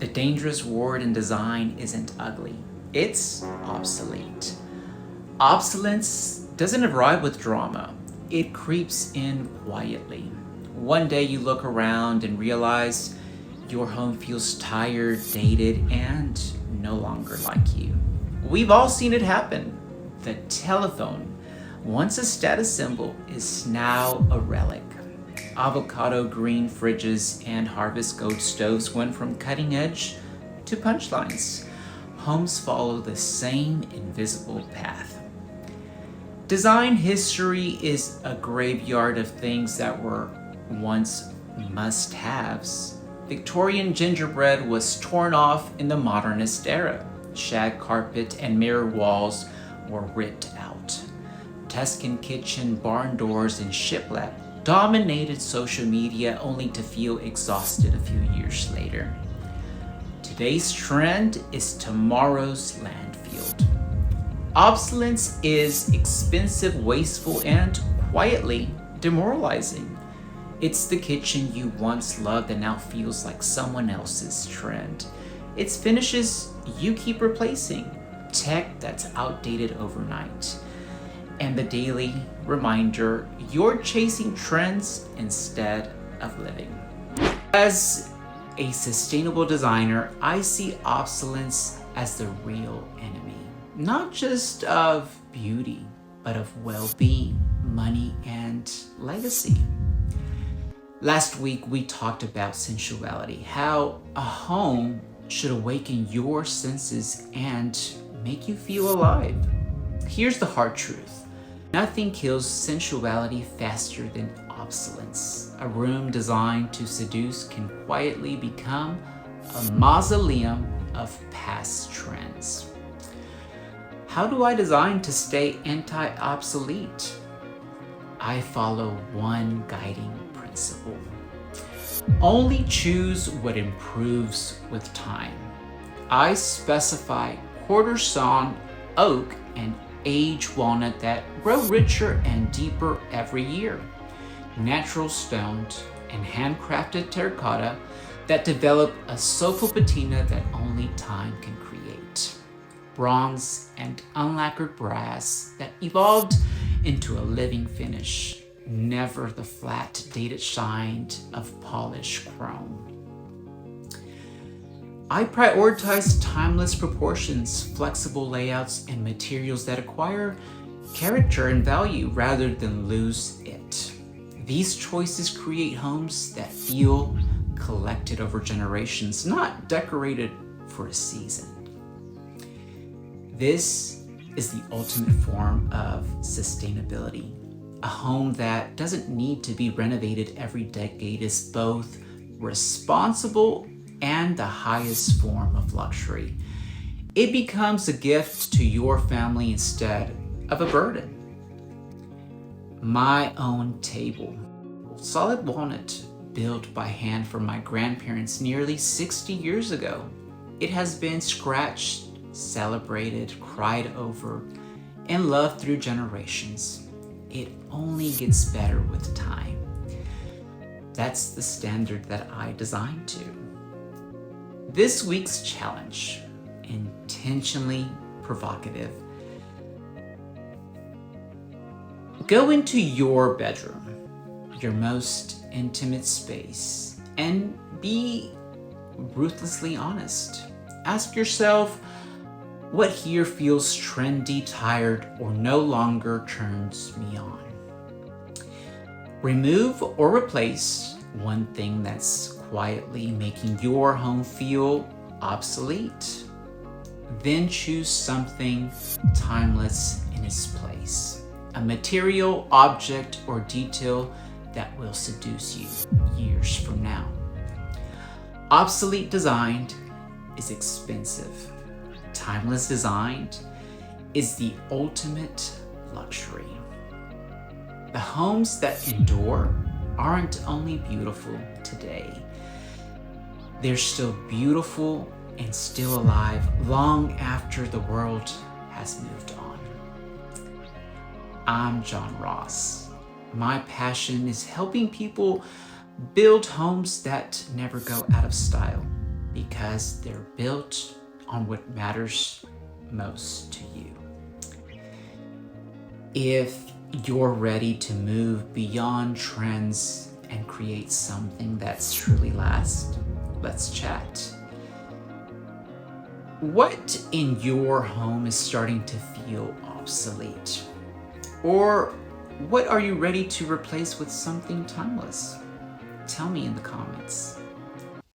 The dangerous word in design isn't ugly, it's obsolete. Obsolescence doesn't arrive with drama, it creeps in quietly. One day you look around and realize your home feels tired, dated, and no longer like you. We've all seen it happen. The telephone, once a status symbol, is now a relic. Avocado green fridges and harvest gold stoves went from cutting edge to punchlines. Homes follow the same invisible path. Design history is a graveyard of things that were once must-haves. Victorian gingerbread was torn off in the modernist era. Shag carpet and mirror walls were ripped out. Tuscan kitchen, barn doors, and shiplap dominated social media only to feel exhausted a few years later. Today's trend is tomorrow's landfill. Obsolescence is expensive, wasteful, and quietly demoralizing. It's the kitchen you once loved and now feels like someone else's trend. It's finishes you keep replacing, tech that's outdated overnight, and the daily reminder you're chasing trends instead of living. As a sustainable designer, I see obsolescence as the real enemy, not just of beauty, but of well-being, money, and legacy. Last week, we talked about sensuality, how a home should awaken your senses and make you feel alive. Here's the hard truth. Nothing kills sensuality faster than obsolescence. A room designed to seduce can quietly become a mausoleum of past trends. How do I design to stay anti-obsolete? I follow one guiding principle. Only choose what improves with time. I specify quarter sawn oak and aged walnut that grow richer and deeper every year. Natural stones and handcrafted terracotta that develop a soulful patina that only time can create. Bronze and unlacquered brass that evolved into a living finish, never the flat, dated shine of polished chrome. I prioritize timeless proportions, flexible layouts, and materials that acquire character and value rather than lose it. These choices create homes that feel collected over generations, not decorated for a season. This is the ultimate form of sustainability. A home that doesn't need to be renovated every decade is both responsible and the highest form of luxury. It becomes a gift to your family instead of a burden. My own table, solid walnut built by hand for my grandparents nearly 60 years ago. It has been scratched, celebrated, cried over, and loved through generations. It only gets better with time. That's the standard that I designed to. This week's challenge, intentionally provocative. Go into your bedroom, your most intimate space, and be ruthlessly honest. Ask yourself, what here feels trendy, tired, or no longer turns me on? Remove or replace one thing that's quietly making your home feel obsolete. Then choose something timeless in its place. A material, object, or detail that will seduce you years from now. Obsolete designed is expensive. Timeless designed is the ultimate luxury. The homes that endure aren't only beautiful today, they're still beautiful and still alive long after the world has moved on. I'm JohnRoss. My passion is helping people build homes that never go out of style. because they're built on what matters most to you. If you're ready to move beyond trends and create something that's truly lasts, let's chat. What in your home is starting to feel obsolete? Or what are you ready to replace with something timeless? Tell me in the comments.